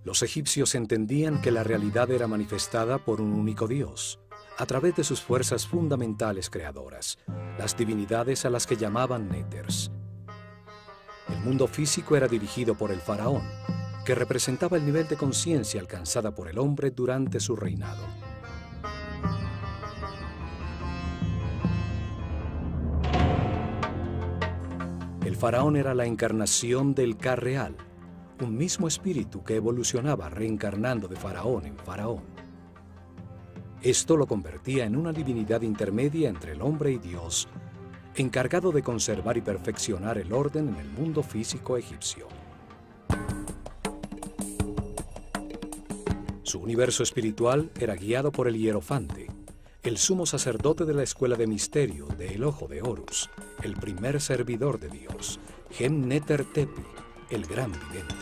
Los egipcios entendían que la realidad era manifestada por un único Dios, a través de sus fuerzas fundamentales creadoras, las divinidades a las que llamaban néters. El mundo físico era dirigido por el faraón, que representaba el nivel de conciencia alcanzada por el hombre durante su reinado. El faraón era la encarnación del Ka real, un mismo espíritu que evolucionaba reencarnando de faraón en faraón. Esto lo convertía en una divinidad intermedia entre el hombre y Dios, encargado de conservar y perfeccionar el orden en el mundo físico egipcio. Su universo espiritual era guiado por el hierofante, el sumo sacerdote de la escuela de misterio de El Ojo de Horus, el primer servidor de Dios, Gen-Neter-Tepi, el gran vidente.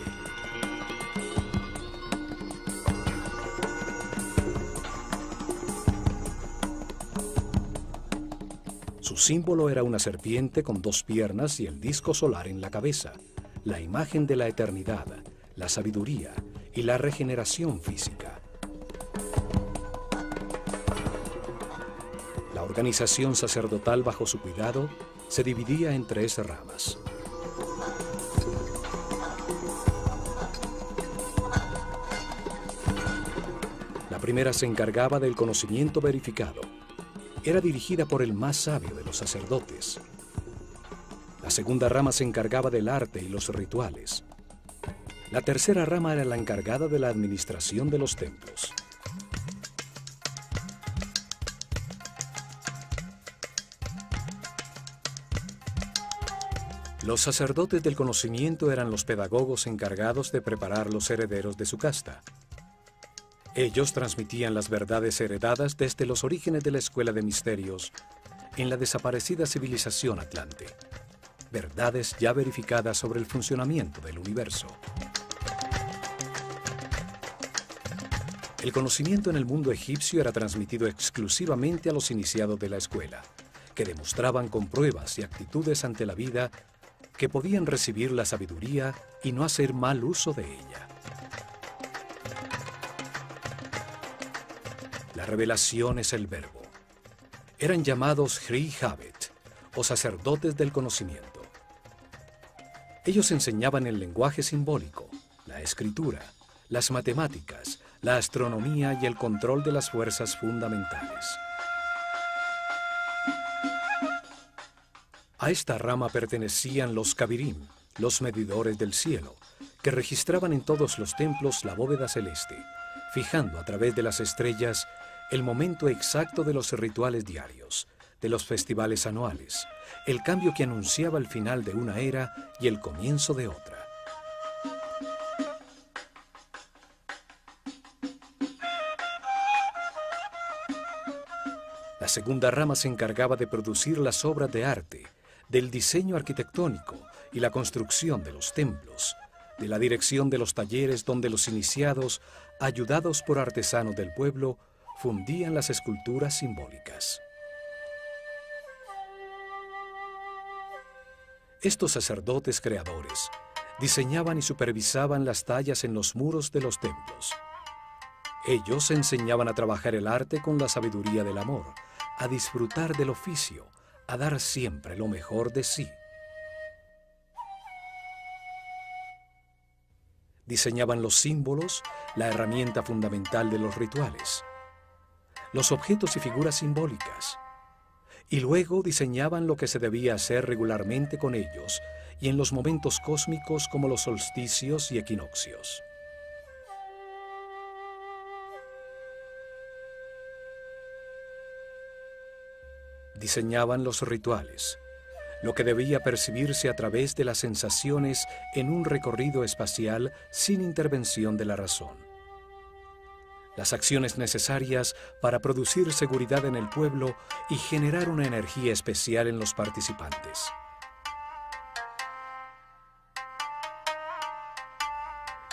Su símbolo era una serpiente con 2 piernas y el disco solar en la cabeza, la imagen de la eternidad, la sabiduría y la regeneración física. La organización sacerdotal bajo su cuidado se dividía en 3 ramas. La primera se encargaba del conocimiento verificado. Era dirigida por el más sabio de los sacerdotes. La segunda rama se encargaba del arte y los rituales. La tercera rama era la encargada de la administración de los templos. Los sacerdotes del conocimiento eran los pedagogos encargados de preparar los herederos de su casta. Ellos transmitían las verdades heredadas desde los orígenes de la escuela de misterios en la desaparecida civilización atlante. Verdades ya verificadas sobre el funcionamiento del universo. El conocimiento en el mundo egipcio era transmitido exclusivamente a los iniciados de la escuela, que demostraban con pruebas y actitudes ante la vida que podían recibir la sabiduría y no hacer mal uso de ella. La revelación es el verbo. Eran llamados Hri Habet, o sacerdotes del conocimiento. Ellos enseñaban el lenguaje simbólico, la escritura, las matemáticas, la astronomía y el control de las fuerzas fundamentales. A esta rama pertenecían los Kabirim, los medidores del cielo, que registraban en todos los templos la bóveda celeste, fijando a través de las estrellas el momento exacto de los rituales diarios, de los festivales anuales, el cambio que anunciaba el final de una era y el comienzo de otra. La segunda rama se encargaba de producir las obras de arte, del diseño arquitectónico y la construcción de los templos, de la dirección de los talleres donde los iniciados, ayudados por artesanos del pueblo, fundían las esculturas simbólicas. Estos sacerdotes creadores diseñaban y supervisaban las tallas en los muros de los templos. Ellos enseñaban a trabajar el arte con la sabiduría del amor, a disfrutar del oficio, a dar siempre lo mejor de sí. Diseñaban los símbolos, la herramienta fundamental de los rituales, los objetos y figuras simbólicas, y luego diseñaban lo que se debía hacer regularmente con ellos y en los momentos cósmicos como los solsticios y equinoccios. Diseñaban los rituales, lo que debía percibirse a través de las sensaciones en un recorrido espacial sin intervención de la razón. Las acciones necesarias para producir seguridad en el pueblo y generar una energía especial en los participantes.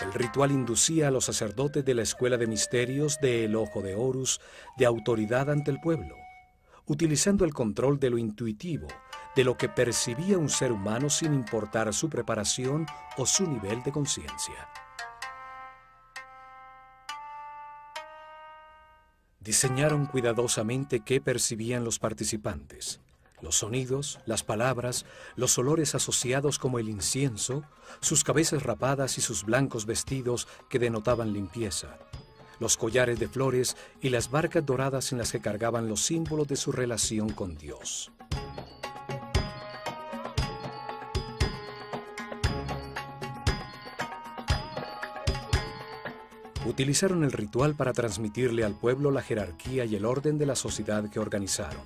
El ritual inducía a los sacerdotes de la escuela de misterios de El Ojo de Horus de autoridad ante el pueblo, utilizando el control de lo intuitivo, de lo que percibía un ser humano sin importar su preparación o su nivel de conciencia. Diseñaron cuidadosamente qué percibían los participantes. Los sonidos, las palabras, los olores asociados como el incienso, sus cabezas rapadas y sus blancos vestidos que denotaban limpieza, los collares de flores y las barcas doradas en las que cargaban los símbolos de su relación con Dios. Utilizaron el ritual para transmitirle al pueblo la jerarquía y el orden de la sociedad que organizaron,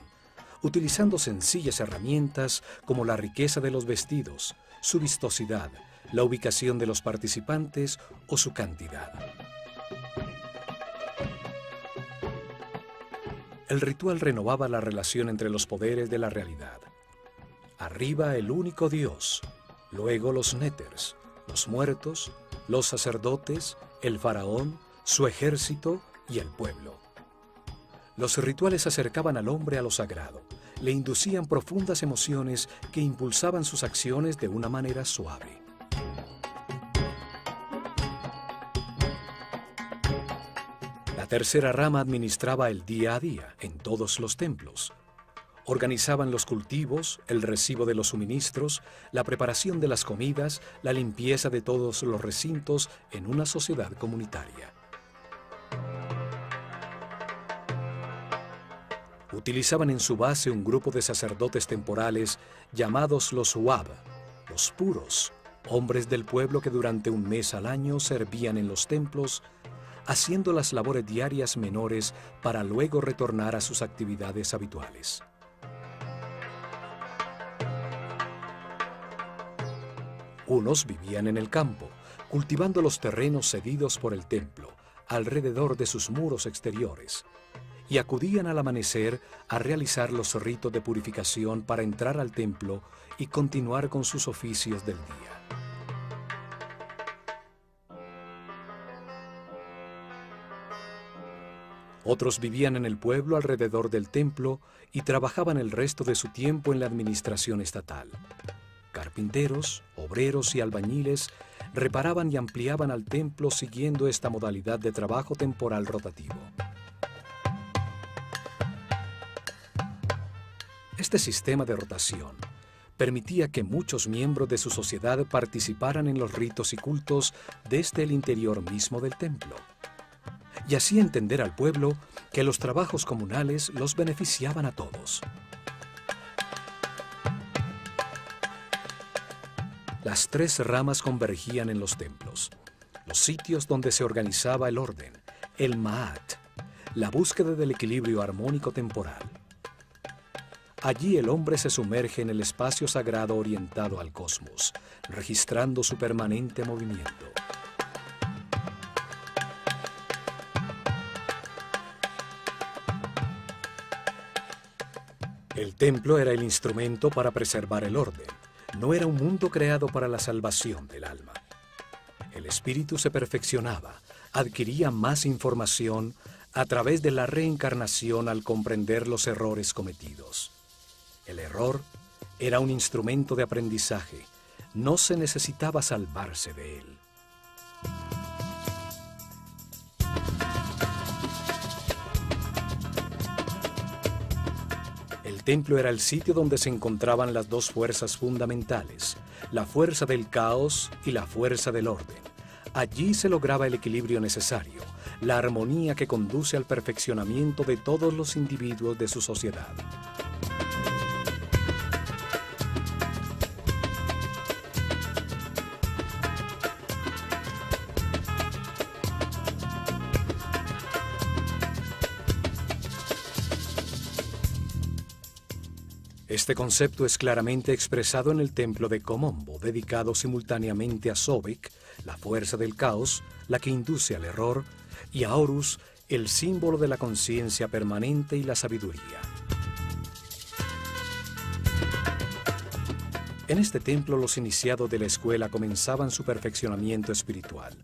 utilizando sencillas herramientas como la riqueza de los vestidos, su vistosidad, la ubicación de los participantes o su cantidad. El ritual renovaba la relación entre los poderes de la realidad. Arriba el único Dios, luego los néters, los muertos, los sacerdotes, el faraón, su ejército y el pueblo. Los rituales acercaban al hombre a lo sagrado, le inducían profundas emociones que impulsaban sus acciones de una manera suave. La tercera rama administraba el día a día en todos los templos. Organizaban los cultivos, el recibo de los suministros, la preparación de las comidas, la limpieza de todos los recintos en una sociedad comunitaria. Utilizaban en su base un grupo de sacerdotes temporales llamados los Wab, los puros, hombres del pueblo que durante un mes al año servían en los templos, haciendo las labores diarias menores para luego retornar a sus actividades habituales. Unos vivían en el campo, cultivando los terrenos cedidos por el templo, alrededor de sus muros exteriores, y acudían al amanecer a realizar los ritos de purificación para entrar al templo y continuar con sus oficios del día. Otros vivían en el pueblo alrededor del templo y trabajaban el resto de su tiempo en la administración estatal. Carpinteros, obreros y albañiles reparaban y ampliaban al templo siguiendo esta modalidad de trabajo temporal rotativo. Este sistema de rotación permitía que muchos miembros de su sociedad participaran en los ritos y cultos desde el interior mismo del templo, y así entender al pueblo que los trabajos comunales los beneficiaban a todos. Las tres ramas convergían en los templos, los sitios donde se organizaba el orden, el Ma'at, la búsqueda del equilibrio armónico temporal. Allí el hombre se sumerge en el espacio sagrado orientado al cosmos, registrando su permanente movimiento. El templo era el instrumento para preservar el orden. No era un mundo creado para la salvación del alma. El espíritu se perfeccionaba, adquiría más información a través de la reencarnación al comprender los errores cometidos. El error era un instrumento de aprendizaje, no se necesitaba salvarse de él. El templo era el sitio donde se encontraban las dos fuerzas fundamentales, la fuerza del caos y la fuerza del orden. Allí se lograba el equilibrio necesario, la armonía que conduce al perfeccionamiento de todos los individuos de su sociedad. Este concepto es claramente expresado en el templo de Komombo, dedicado simultáneamente a Sobek, la fuerza del caos, la que induce al error, y a Horus, el símbolo de la conciencia permanente y la sabiduría. En este templo los iniciados de la escuela comenzaban su perfeccionamiento espiritual.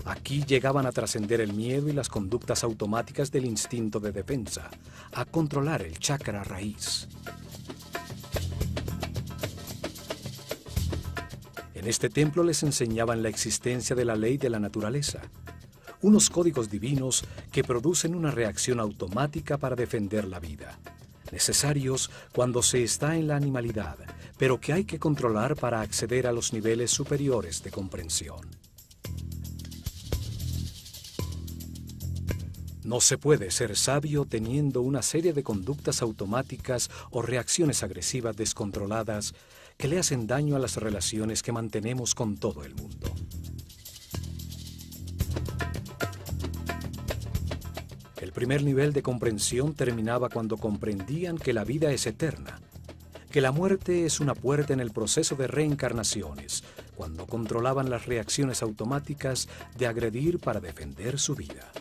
Aquí llegaban a trascender el miedo y las conductas automáticas del instinto de defensa, a controlar el chakra raíz. En este templo les enseñaban la existencia de la ley de la naturaleza, unos códigos divinos que producen una reacción automática para defender la vida, necesarios cuando se está en la animalidad, pero que hay que controlar para acceder a los niveles superiores de comprensión. No se puede ser sabio teniendo una serie de conductas automáticas o reacciones agresivas descontroladas que le hacen daño a las relaciones que mantenemos con todo el mundo. El primer nivel de comprensión terminaba cuando comprendían que la vida es eterna, que la muerte es una puerta en el proceso de reencarnaciones, cuando controlaban las reacciones automáticas de agredir para defender su vida.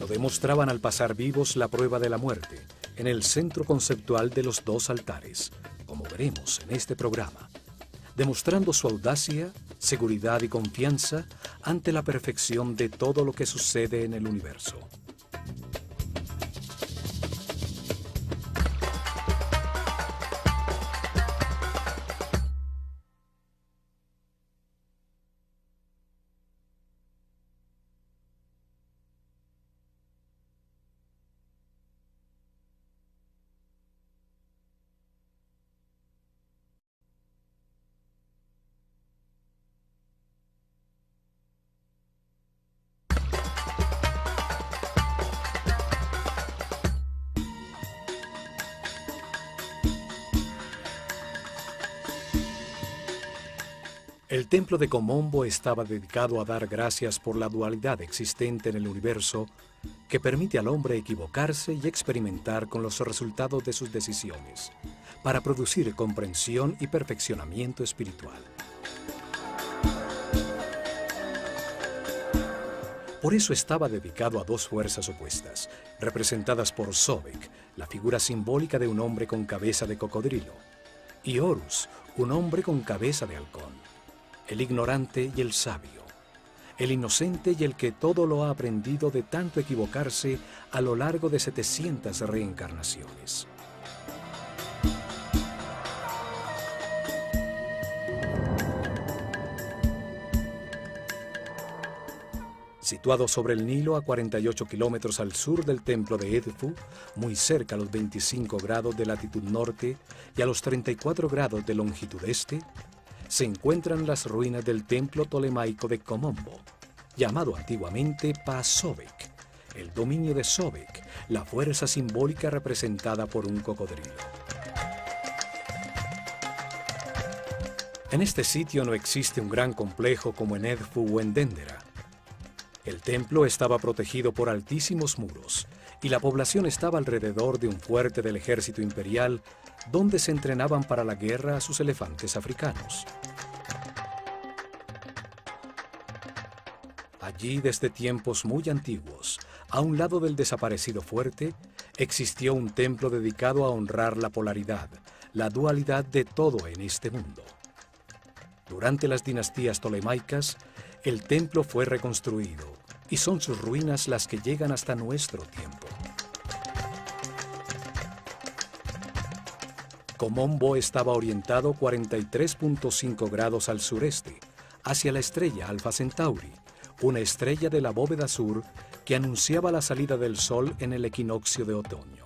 Lo demostraban al pasar vivos la prueba de la muerte, en el centro conceptual de los dos altares, como veremos en este programa, demostrando su audacia, seguridad y confianza ante la perfección de todo lo que sucede en el universo. El templo de Komombo estaba dedicado a dar gracias por la dualidad existente en el universo que permite al hombre equivocarse y experimentar con los resultados de sus decisiones, para producir comprensión y perfeccionamiento espiritual. Por eso estaba dedicado a dos fuerzas opuestas, representadas por Sobek, la figura simbólica de un hombre con cabeza de cocodrilo, y Horus, un hombre con cabeza de halcón. El ignorante y el sabio, el inocente y el que todo lo ha aprendido de tanto equivocarse a lo largo de 700 reencarnaciones. Situado sobre el Nilo a 48 kilómetros al sur del templo de Edfu, muy cerca a los 25 grados de latitud norte y a los 34 grados de longitud este, se encuentran las ruinas del templo tolemaico de Komombo, llamado antiguamente Pa-Sobek, el dominio de Sobek, la fuerza simbólica representada por un cocodrilo. En este sitio no existe un gran complejo como en Edfu o en Dendera. El templo estaba protegido por altísimos muros y la población estaba alrededor de un fuerte del ejército imperial donde se entrenaban para la guerra a sus elefantes africanos. Allí, desde tiempos muy antiguos, a un lado del desaparecido fuerte, existió un templo dedicado a honrar la polaridad, la dualidad de todo en este mundo. Durante las dinastías tolemaicas, el templo fue reconstruido y son sus ruinas las que llegan hasta nuestro tiempo. Komombo estaba orientado 43.5 grados al sureste, hacia la estrella Alfa Centauri, una estrella de la bóveda sur que anunciaba la salida del sol en el equinoccio de otoño.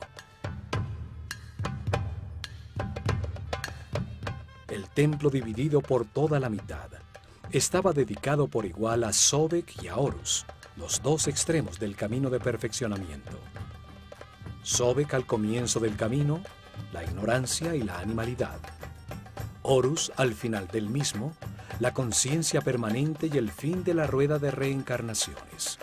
El templo, dividido por toda la mitad, estaba dedicado por igual a Sobek y a Horus, los dos extremos del camino de perfeccionamiento. Sobek al comienzo del camino, la ignorancia y la animalidad. Horus al final del mismo, la conciencia permanente y el fin de la rueda de reencarnaciones.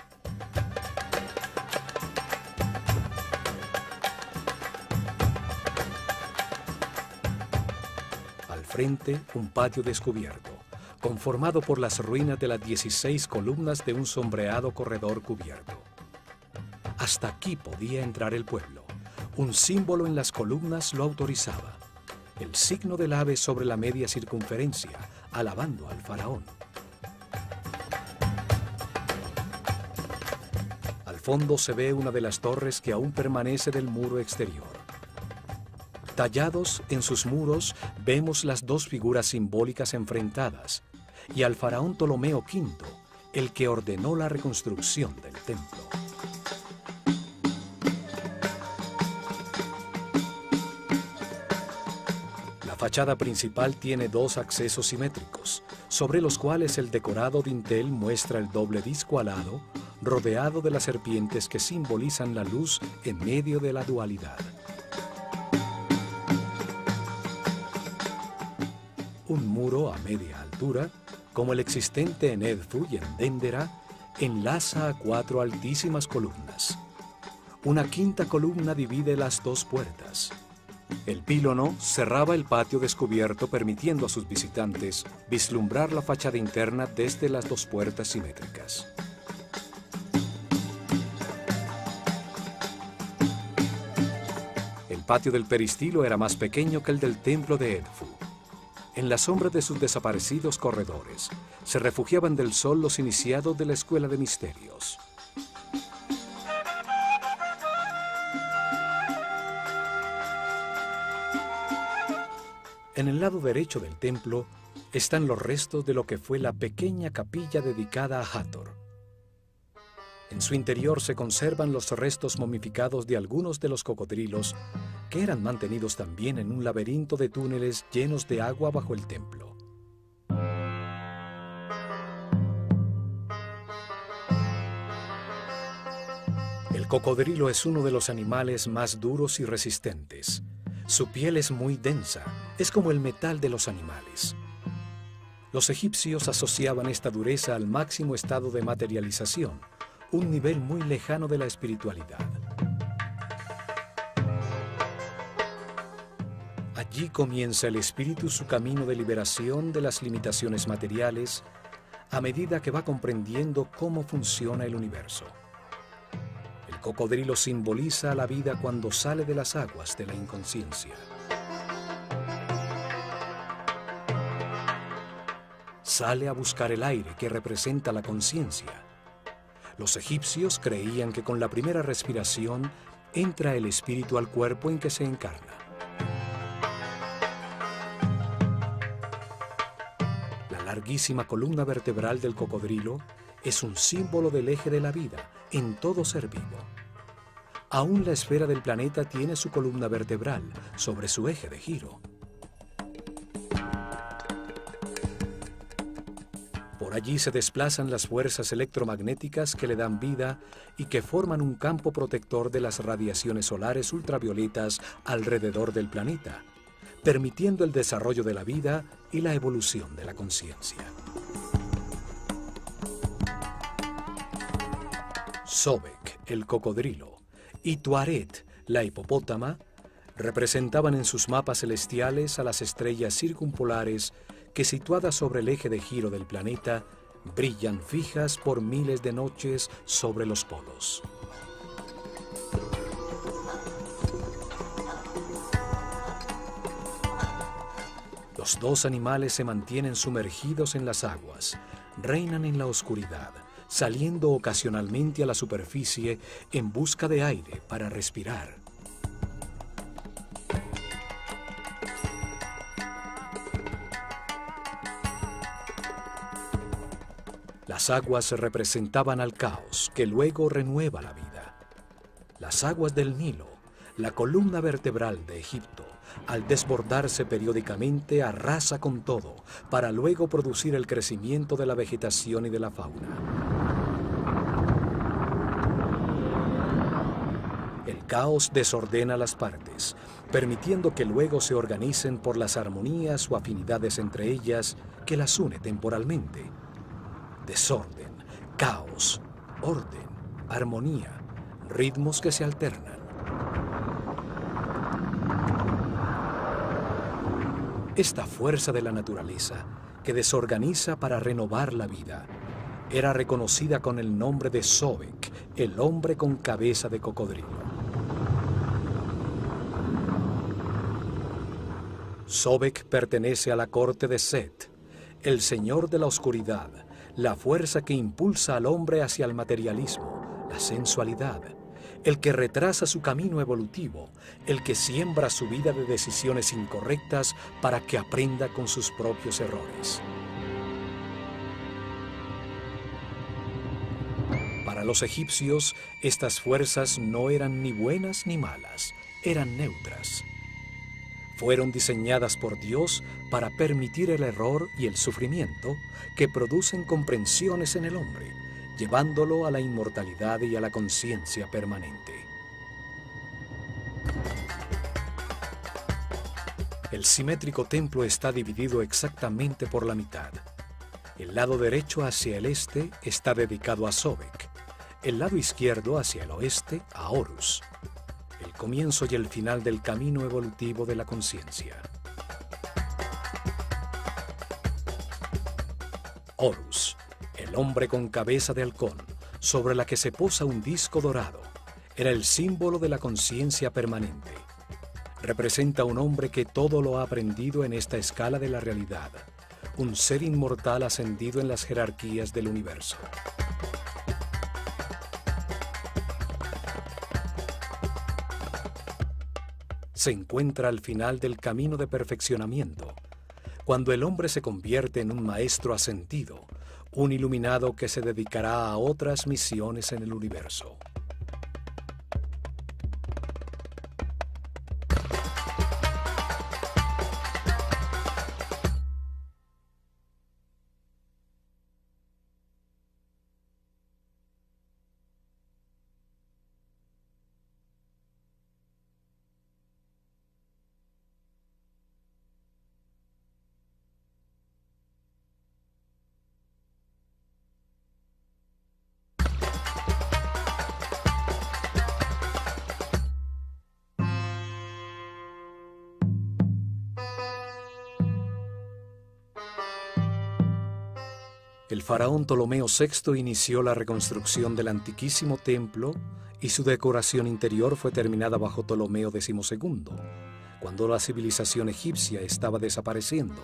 Al frente, un patio descubierto, conformado por las ruinas de las 16 columnas de un sombreado corredor cubierto. Hasta aquí podía entrar el pueblo. Un símbolo en las columnas lo autorizaba. El signo del ave sobre la media circunferencia, alabando al faraón. Al fondo se ve una de las torres que aún permanece del muro exterior. Tallados en sus muros vemos las dos figuras simbólicas enfrentadas, y al faraón Ptolomeo V, el que ordenó la reconstrucción del templo. La fachada principal tiene dos accesos simétricos, sobre los cuales el decorado dintel muestra el doble disco alado, rodeado de las serpientes que simbolizan la luz en medio de la dualidad. Un muro a media altura, como el existente en Edfu y en Dendera, enlaza a 4 altísimas columnas. Una quinta columna divide las 2 puertas. El pílono cerraba el patio descubierto, permitiendo a sus visitantes vislumbrar la fachada interna desde las 2 puertas simétricas. El patio del peristilo era más pequeño que el del templo de Edfu. En la sombra de sus desaparecidos corredores se refugiaban del sol los iniciados de la Escuela de Misterios. En el lado derecho del templo están los restos de lo que fue la pequeña capilla dedicada a Hathor. En su interior se conservan los restos momificados de algunos de los cocodrilos que eran mantenidos también en un laberinto de túneles llenos de agua bajo el templo. El cocodrilo es uno de los animales más duros y resistentes. Su piel es muy densa, es como el metal de los animales. Los egipcios asociaban esta dureza al máximo estado de materialización, un nivel muy lejano de la espiritualidad. Allí comienza el espíritu su camino de liberación de las limitaciones materiales a medida que va comprendiendo cómo funciona el universo. El cocodrilo simboliza la vida cuando sale de las aguas de la inconsciencia. Sale a buscar el aire que representa la conciencia. Los egipcios creían que con la primera respiración entra el espíritu al cuerpo en que se encarna. La larguísima columna vertebral del cocodrilo es un símbolo del eje de la vida en todo ser vivo. Aún la esfera del planeta tiene su columna vertebral sobre su eje de giro. Por allí se desplazan las fuerzas electromagnéticas que le dan vida y que forman un campo protector de las radiaciones solares ultravioletas alrededor del planeta, permitiendo el desarrollo de la vida y la evolución de la conciencia. Sobek, el cocodrilo, y Tuaret, la hipopótama, representaban en sus mapas celestiales a las estrellas circumpolares que, situadas sobre el eje de giro del planeta, brillan fijas por miles de noches sobre los polos. Los 2 animales se mantienen sumergidos en las aguas, reinan en la oscuridad, saliendo ocasionalmente a la superficie en busca de aire para respirar. Las aguas representaban al caos, que luego renueva la vida. Las aguas del Nilo, la columna vertebral de Egipto, al desbordarse periódicamente, arrasa con todo, para luego producir el crecimiento de la vegetación y de la fauna. El caos desordena las partes, permitiendo que luego se organicen por las armonías o afinidades entre ellas que las une temporalmente. Desorden, caos, orden, armonía, ritmos que se alternan. Esta fuerza de la naturaleza, que desorganiza para renovar la vida, era reconocida con el nombre de Sobek, el hombre con cabeza de cocodrilo. Sobek pertenece a la corte de Set, el señor de la oscuridad, la fuerza que impulsa al hombre hacia el materialismo, la sensualidad, el que retrasa su camino evolutivo, el que siembra su vida de decisiones incorrectas para que aprenda con sus propios errores. Para los egipcios, estas fuerzas no eran ni buenas ni malas, eran neutras. Fueron diseñadas por Dios para permitir el error y el sufrimiento que producen comprensiones en el hombre, llevándolo a la inmortalidad y a la conciencia permanente. El simétrico templo está dividido exactamente por la mitad. El lado derecho hacia el este está dedicado a Sobek, el lado izquierdo hacia el oeste a Horus, el comienzo y el final del camino evolutivo de la conciencia. Horus, el hombre con cabeza de halcón, sobre la que se posa un disco dorado, era el símbolo de la conciencia permanente. Representa a un hombre que todo lo ha aprendido en esta escala de la realidad, un ser inmortal ascendido en las jerarquías del universo. Se encuentra al final del camino de perfeccionamiento, cuando el hombre se convierte en un maestro ascendido, un iluminado que se dedicará a otras misiones en el universo. El faraón Ptolomeo VI inició la reconstrucción del antiquísimo templo y su decoración interior fue terminada bajo Ptolomeo XII, cuando la civilización egipcia estaba desapareciendo.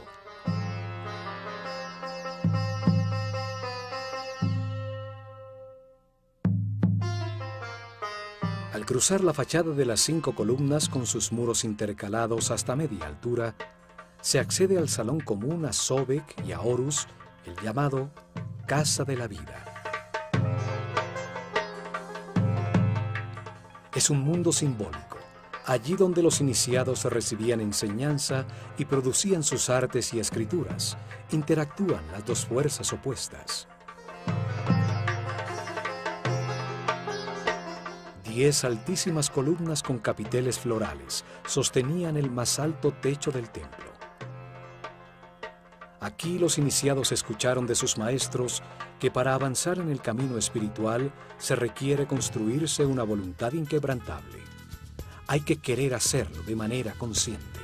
Al cruzar la fachada de las 5 columnas con sus muros intercalados hasta media altura, se accede al salón común a Sobek y a Horus, el llamado Casa de la Vida. Es un mundo simbólico, allí donde los iniciados recibían enseñanza y producían sus artes y escrituras. Interactúan las dos fuerzas opuestas. 10 altísimas columnas con capiteles florales sostenían el más alto techo del templo. Aquí los iniciados escucharon de sus maestros que para avanzar en el camino espiritual se requiere construirse una voluntad inquebrantable. Hay que querer hacerlo de manera consciente.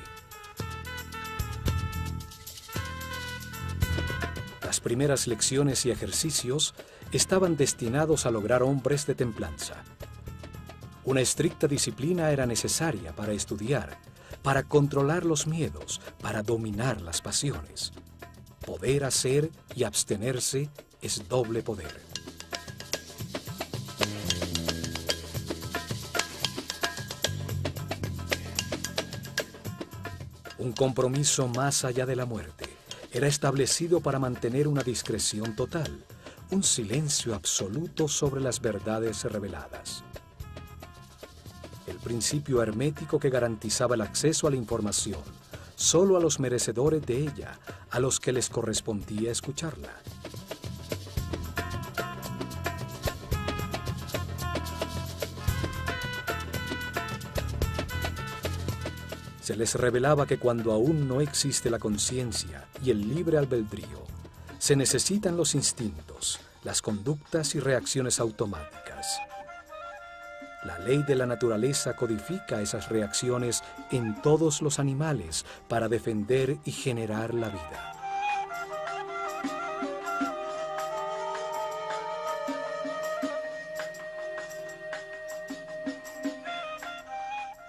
Las primeras lecciones y ejercicios estaban destinados a lograr hombres de templanza. Una estricta disciplina era necesaria para estudiar, para controlar los miedos, para dominar las pasiones. Poder hacer y abstenerse es doble poder. Un compromiso más allá de la muerte era establecido para mantener una discreción total, un silencio absoluto sobre las verdades reveladas. El principio hermético que garantizaba el acceso a la información solo a los merecedores de ella, a los que les correspondía escucharla. Se les revelaba que cuando aún no existe la conciencia y el libre albedrío, se necesitan los instintos, las conductas y reacciones automáticas. La ley de la naturaleza codifica esas reacciones en todos los animales para defender y generar la vida.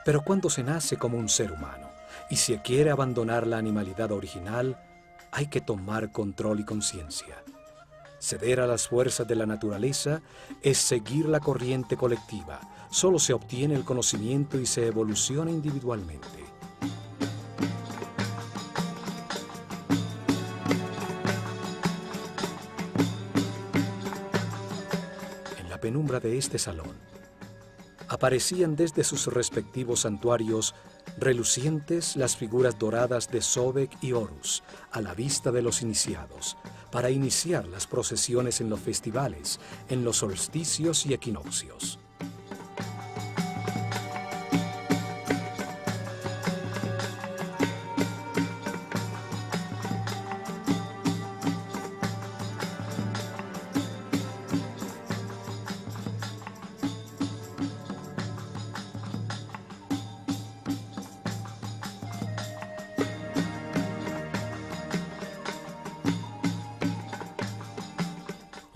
Pero cuando se nace como un ser humano y se quiere abandonar la animalidad original, hay que tomar control y conciencia. Ceder a las fuerzas de la naturaleza es seguir la corriente colectiva. Solo se obtiene el conocimiento y se evoluciona individualmente. penumbra de este salón, aparecían desde sus respectivos santuarios relucientes las figuras doradas de Sobek y Horus a la vista de los iniciados, para iniciar las procesiones en los festivales, en los solsticios y equinoccios.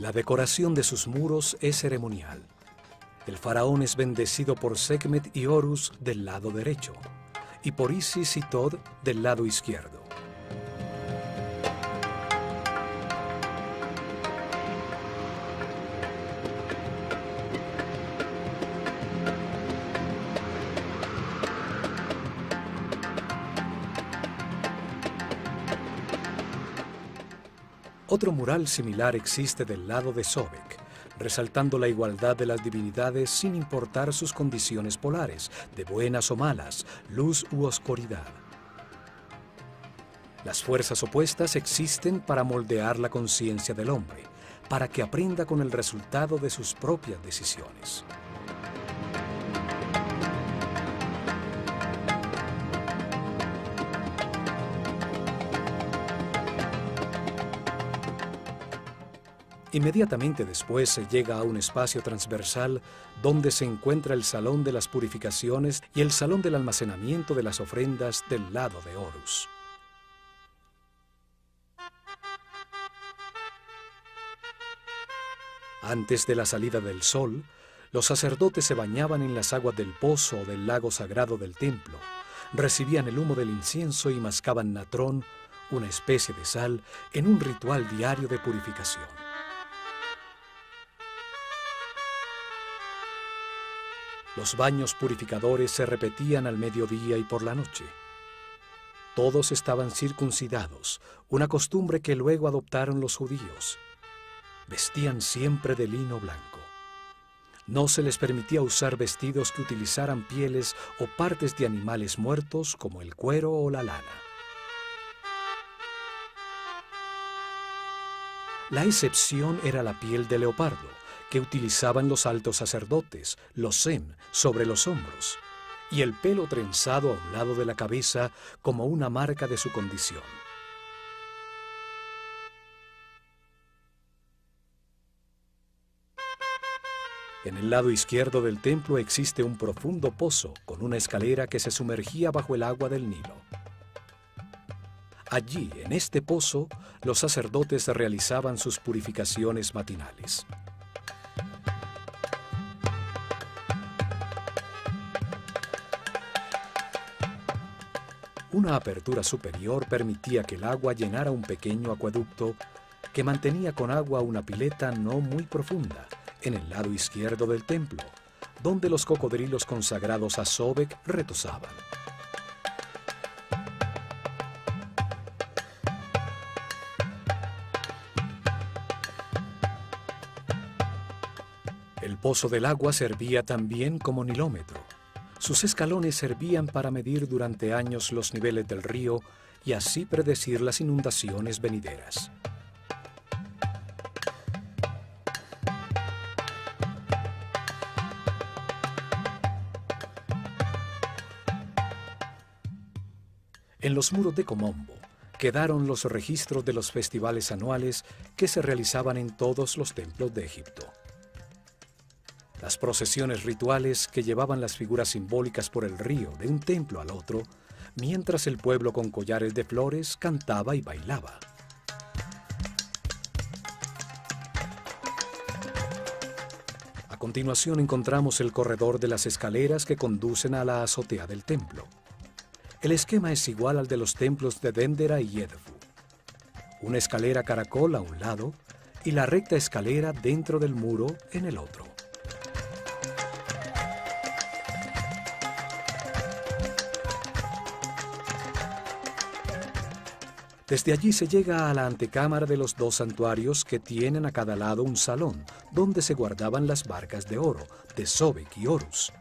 La decoración de sus muros es ceremonial. El faraón es bendecido por Sekhmet y Horus del lado derecho y por Isis y Tod del lado izquierdo. Otro mural similar existe del lado de Sobek, resaltando la igualdad de las divinidades sin importar sus condiciones polares, de buenas o malas, luz u oscuridad. Las fuerzas opuestas existen para moldear la conciencia del hombre, para que aprenda con el resultado de sus propias decisiones. Inmediatamente después se llega a un espacio transversal donde se encuentra el salón de las purificaciones y el salón del almacenamiento de las ofrendas del lado de Horus. Antes de la salida del sol, los sacerdotes se bañaban en las aguas del pozo o del lago sagrado del templo, recibían el humo del incienso y mascaban natrón, una especie de sal, en un ritual diario de purificación. Los baños purificadores se repetían al mediodía y por la noche. Todos estaban circuncidados, una costumbre que luego adoptaron los judíos. Vestían siempre de lino blanco. No se les permitía usar vestidos que utilizaran pieles o partes de animales muertos como el cuero o la lana. La excepción era la piel de leopardo, que utilizaban los altos sacerdotes, los zen, sobre los hombros, y el pelo trenzado a un lado de la cabeza como una marca de su condición. En el lado izquierdo del templo existe un profundo pozo con una escalera que se sumergía bajo el agua del Nilo. Allí, en este pozo, los sacerdotes realizaban sus purificaciones matinales. Una apertura superior permitía que el agua llenara un pequeño acueducto que mantenía con agua una pileta no muy profunda en el lado izquierdo del templo, donde los cocodrilos consagrados a Sobek retosaban. El pozo del agua servía también como nilómetro. Sus escalones servían para medir durante años los niveles del río y así predecir las inundaciones venideras. En los muros de Komombo quedaron los registros de los festivales anuales que se realizaban en todos los templos de Egipto. Las procesiones rituales que llevaban las figuras simbólicas por el río de un templo al otro, mientras el pueblo con collares de flores cantaba y bailaba. A continuación encontramos el corredor de las escaleras que conducen a la azotea del templo. El esquema es igual al de los templos de Dendera y Edfu. Una escalera caracol a un lado y la recta escalera dentro del muro en el otro. Desde allí se llega a la antecámara de los dos santuarios que tienen a cada lado un salón, donde se guardaban las barcas de oro, de Sobek y Horus,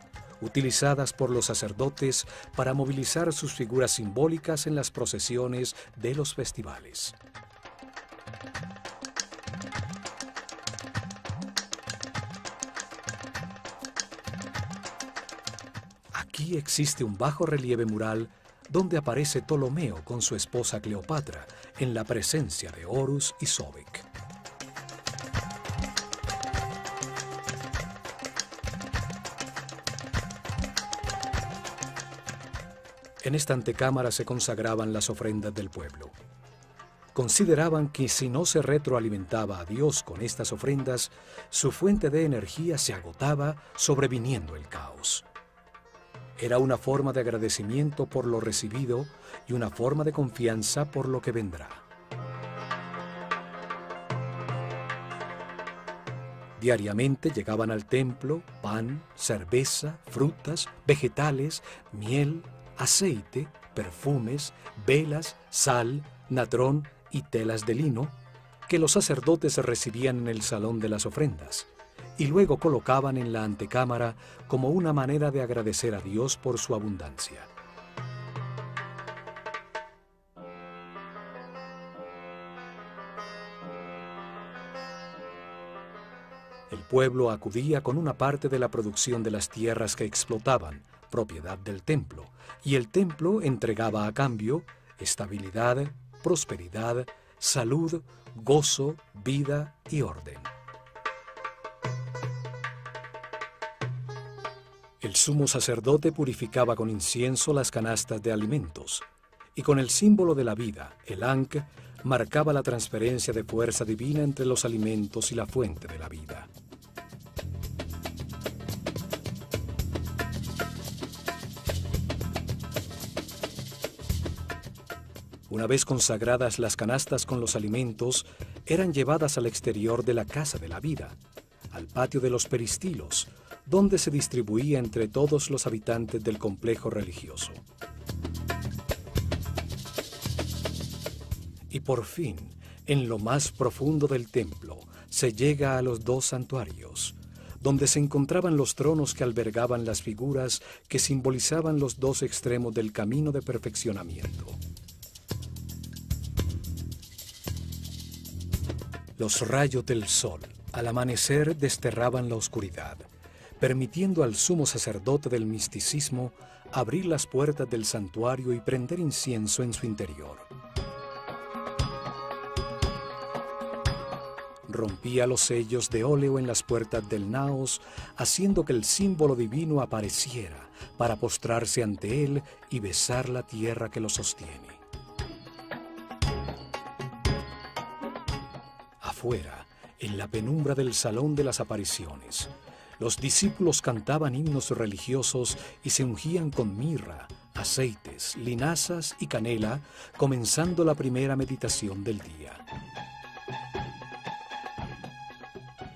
utilizadas por los sacerdotes para movilizar sus figuras simbólicas en las procesiones de los festivales. Aquí existe un bajo relieve mural donde aparece Ptolomeo con su esposa Cleopatra en la presencia de Horus y Sobek. En esta antecámara se consagraban las ofrendas del pueblo. Consideraban que si no se retroalimentaba a Dios con estas ofrendas, su fuente de energía se agotaba, sobreviniendo el caos. Era una forma de agradecimiento por lo recibido y una forma de confianza por lo que vendrá. Diariamente llegaban al templo pan, cerveza, frutas, vegetales, miel, aceite, perfumes, velas, sal, natrón y telas de lino, que los sacerdotes recibían en el salón de las ofrendas, y luego colocaban en la antecámara como una manera de agradecer a Dios por su abundancia. El pueblo acudía con una parte de la producción de las tierras que explotaban, propiedad del templo, y el templo entregaba a cambio estabilidad, prosperidad, salud, gozo, vida y orden. El sumo sacerdote purificaba con incienso las canastas de alimentos, y con el símbolo de la vida, el Ankh, marcaba la transferencia de fuerza divina entre los alimentos y la fuente de la vida. Una vez consagradas las canastas con los alimentos, eran llevadas al exterior de la casa de la vida, al patio de los peristilos, donde se distribuía entre todos los habitantes del complejo religioso. Y por fin, en lo más profundo del templo, se llega a los dos santuarios, donde se encontraban los tronos que albergaban las figuras que simbolizaban los dos extremos del camino de perfeccionamiento. Los rayos del sol, al amanecer, desterraban la oscuridad, permitiendo al sumo sacerdote del misticismo abrir las puertas del santuario y prender incienso en su interior. Rompía los sellos de óleo en las puertas del naos, haciendo que el símbolo divino apareciera para postrarse ante él y besar la tierra que lo sostiene. Afuera, en la penumbra del salón de las apariciones, los discípulos cantaban himnos religiosos y se ungían con mirra, aceites, linazas y canela, comenzando la primera meditación del día.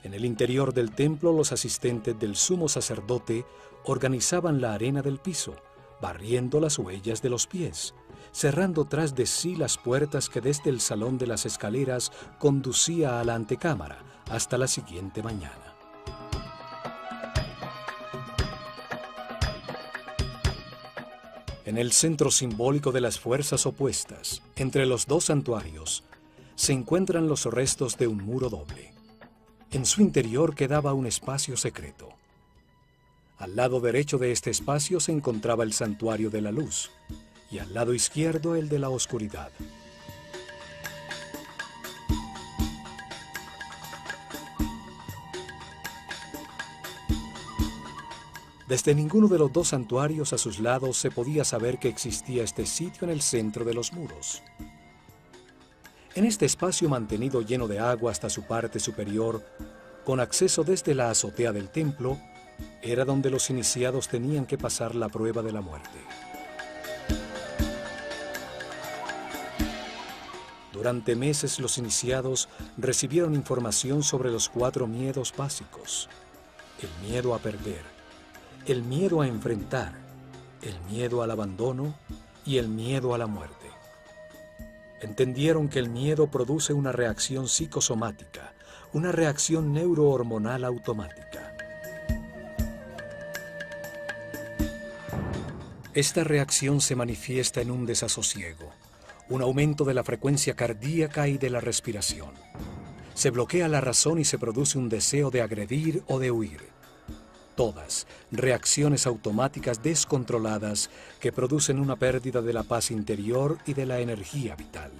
En el interior del templo, los asistentes del sumo sacerdote organizaban la arena del piso, barriendo las huellas de los pies, cerrando tras de sí las puertas que desde el salón de las escaleras conducía a la antecámara hasta la siguiente mañana. En el centro simbólico de las fuerzas opuestas, entre los dos santuarios, se encuentran los restos de un muro doble. En su interior quedaba un espacio secreto. Al lado derecho de este espacio se encontraba el santuario de la luz, y al lado izquierdo el de la oscuridad. Desde ninguno de los dos santuarios a sus lados se podía saber que existía este sitio en el centro de los muros. En este espacio mantenido lleno de agua hasta su parte superior, con acceso desde la azotea del templo, era donde los iniciados tenían que pasar la prueba de la muerte. Durante meses los iniciados recibieron información sobre los 4 miedos básicos: el miedo a perder, el miedo a enfrentar, el miedo al abandono y el miedo a la muerte. Entendieron que el miedo produce una reacción psicosomática, una reacción neurohormonal automática. Esta reacción se manifiesta en un desasosiego, un aumento de la frecuencia cardíaca y de la respiración. Se bloquea la razón y se produce un deseo de agredir o de huir. Todas reacciones automáticas descontroladas que producen una pérdida de la paz interior y de la energía vital.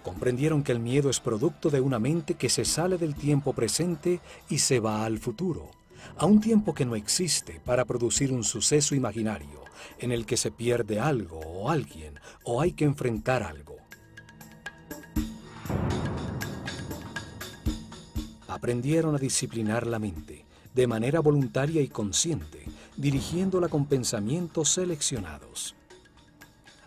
Comprendieron que el miedo es producto de una mente que se sale del tiempo presente y se va al futuro, a un tiempo que no existe, para producir un suceso imaginario en el que se pierde algo o alguien o hay que enfrentar algo. Aprendieron a disciplinar la mente de manera voluntaria y consciente, dirigiéndola con pensamientos seleccionados.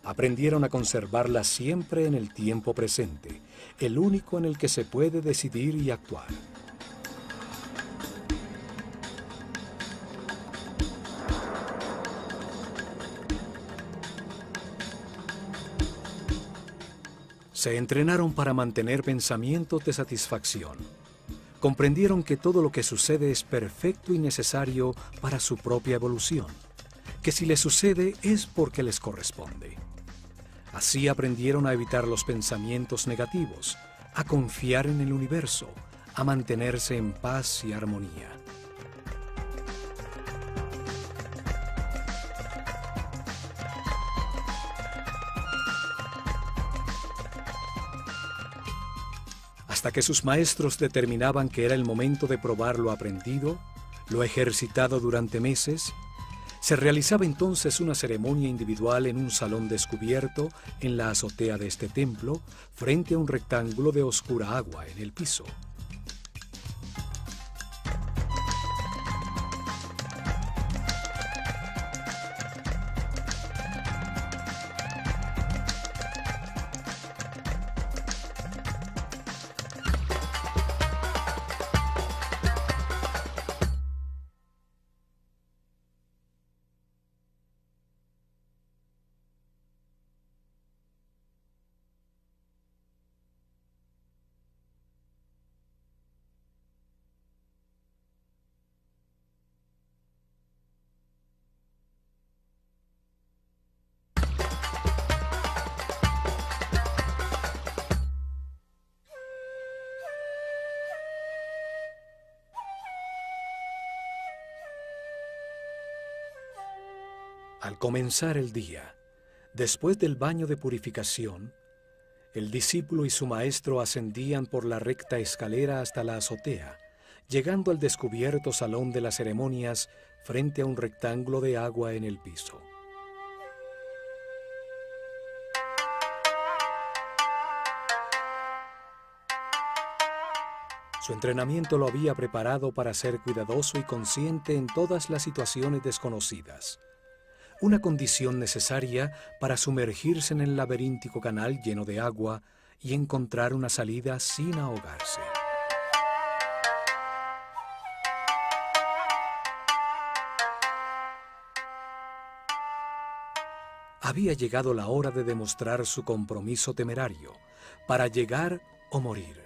Aprendieron a conservarla siempre en el tiempo presente, el único en el que se puede decidir y actuar. Se entrenaron para mantener pensamientos de satisfacción. Comprendieron que todo lo que sucede es perfecto y necesario para su propia evolución, que si les sucede es porque les corresponde. Así aprendieron a evitar los pensamientos negativos, a confiar en el universo, a mantenerse en paz y armonía. Hasta que sus maestros determinaban que era el momento de probar lo aprendido, lo ejercitado durante meses. Se realizaba entonces una ceremonia individual en un salón descubierto en la azotea de este templo, frente a un rectángulo de oscura agua en el piso. Al comenzar el día, después del baño de purificación, el discípulo y su maestro ascendían por la recta escalera hasta la azotea, llegando al descubierto salón de las ceremonias frente a un rectángulo de agua en el piso. Su entrenamiento lo había preparado para ser cuidadoso y consciente en todas las situaciones desconocidas. Una condición necesaria para sumergirse en el laberíntico canal lleno de agua y encontrar una salida sin ahogarse. Había llegado la hora de demostrar su compromiso temerario, para llegar o morir.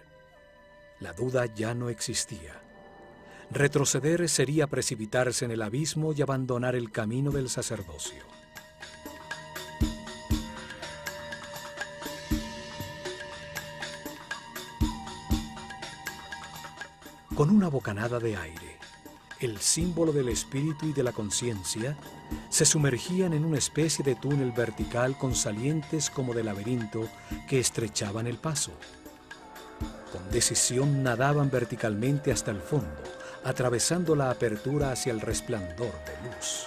La duda ya no existía. Retroceder sería precipitarse en el abismo y abandonar el camino del sacerdocio. Con una bocanada de aire, el símbolo del espíritu y de la conciencia, se sumergían en una especie de túnel vertical con salientes como de laberinto que estrechaban el paso. Con decisión nadaban verticalmente hasta el fondo, atravesando la apertura hacia el resplandor de luz.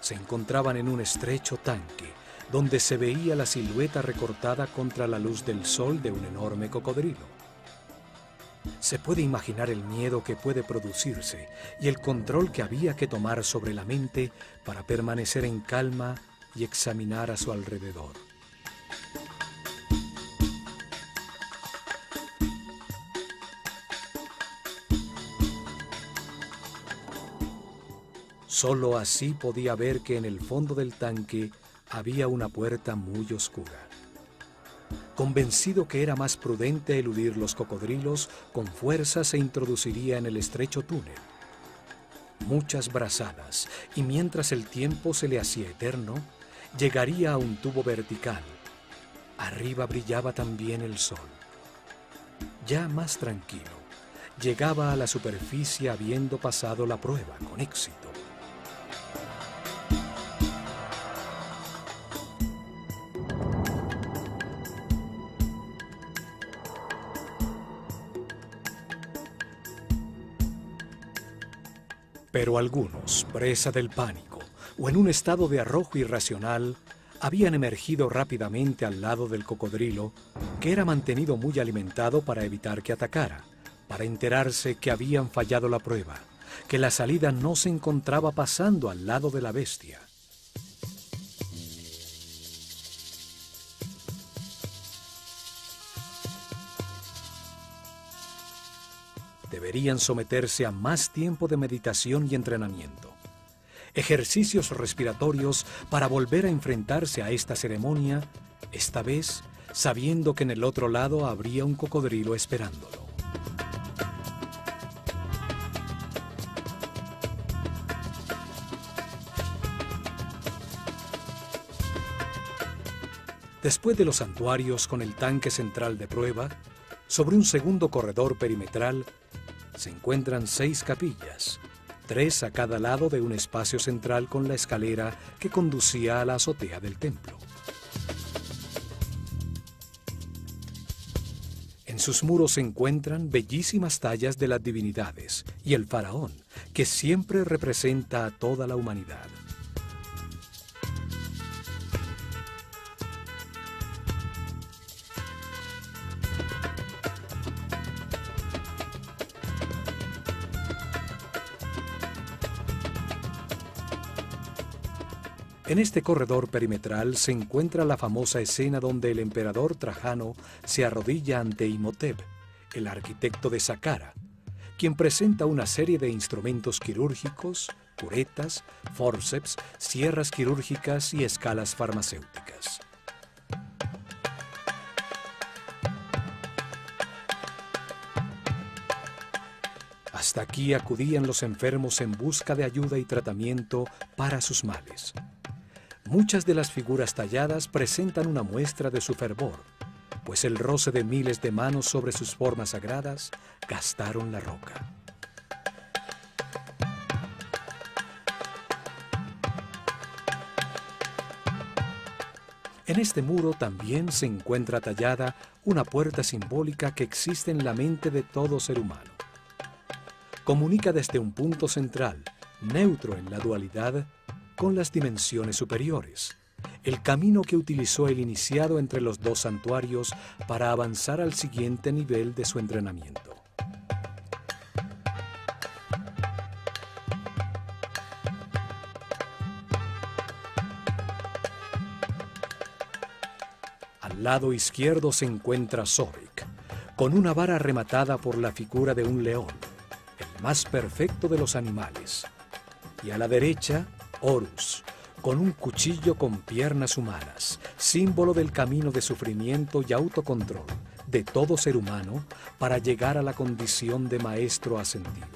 Se encontraban en un estrecho tanque, donde se veía la silueta recortada contra la luz del sol de un enorme cocodrilo. Se puede imaginar el miedo que puede producirse y el control que había que tomar sobre la mente para permanecer en calma y examinar a su alrededor. Solo así podía ver que en el fondo del tanque había una puerta muy oscura. Convencido que era más prudente eludir los cocodrilos, con fuerza se introduciría en el estrecho túnel. Muchas brazadas, y mientras el tiempo se le hacía eterno, llegaría a un tubo vertical. Arriba brillaba también el sol. Ya más tranquilo, llegaba a la superficie habiendo pasado la prueba con éxito. Pero algunos, presa del pánico o en un estado de arrojo irracional, habían emergido rápidamente al lado del cocodrilo, que era mantenido muy alimentado para evitar que atacara, para enterarse que habían fallado la prueba, que la salida no se encontraba pasando al lado de la bestia. Deberían someterse a más tiempo de meditación y entrenamiento, ejercicios respiratorios para volver a enfrentarse a esta ceremonia, esta vez sabiendo que en el otro lado habría un cocodrilo esperándolo. Después de los santuarios con el tanque central de prueba, sobre un segundo corredor perimetral, se encuentran 6 capillas, 3 a cada lado de un espacio central con la escalera que conducía a la azotea del templo. En sus muros se encuentran bellísimas tallas de las divinidades y el faraón, que siempre representa a toda la humanidad. En este corredor perimetral se encuentra la famosa escena donde el emperador Trajano se arrodilla ante Imhotep, el arquitecto de Saqqara, quien presenta una serie de instrumentos quirúrgicos, curetas, fórceps, sierras quirúrgicas y escalas farmacéuticas. Hasta aquí acudían los enfermos en busca de ayuda y tratamiento para sus males. Muchas de las figuras talladas presentan una muestra de su fervor, pues el roce de miles de manos sobre sus formas sagradas gastaron la roca. En este muro también se encuentra tallada una puerta simbólica que existe en la mente de todo ser humano. Comunica desde un punto central, neutro en la dualidad, con las dimensiones superiores, el camino que utilizó el iniciado entre los 2 santuarios para avanzar al siguiente nivel de su entrenamiento. Al lado izquierdo se encuentra Sobek, con una vara rematada por la figura de un león, el más perfecto de los animales, y a la derecha, Horus, con un cuchillo con piernas humanas, símbolo del camino de sufrimiento y autocontrol de todo ser humano para llegar a la condición de maestro ascendido.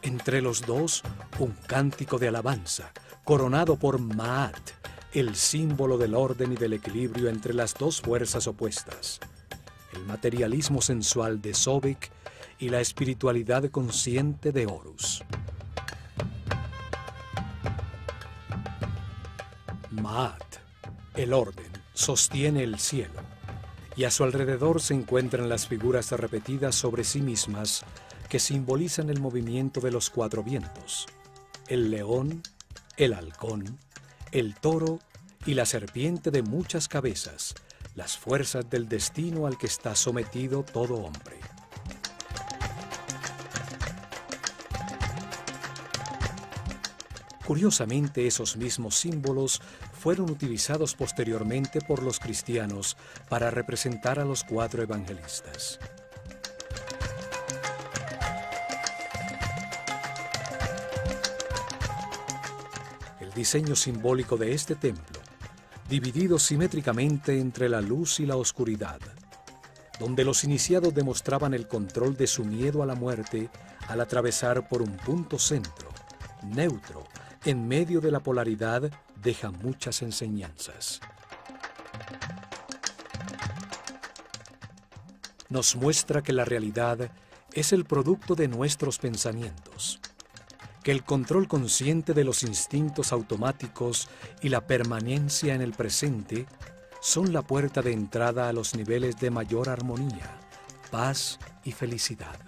Entre los dos, un cántico de alabanza, coronado por Maat, el símbolo del orden y del equilibrio entre las 2 fuerzas opuestas, el materialismo sensual de Sobek y la espiritualidad consciente de Horus. Maat, el orden, sostiene el cielo, y a su alrededor se encuentran las figuras repetidas sobre sí mismas que simbolizan el movimiento de los 4 vientos, el león, el halcón, el toro y la serpiente de muchas cabezas, las fuerzas del destino al que está sometido todo hombre. Curiosamente, esos mismos símbolos fueron utilizados posteriormente por los cristianos para representar a los 4 evangelistas. El diseño simbólico de este templo, dividido simétricamente entre la luz y la oscuridad, donde los iniciados demostraban el control de su miedo a la muerte al atravesar por un punto centro, neutro, en medio de la polaridad, deja muchas enseñanzas. Nos muestra que la realidad es el producto de nuestros pensamientos, que el control consciente de los instintos automáticos y la permanencia en el presente son la puerta de entrada a los niveles de mayor armonía, paz y felicidad.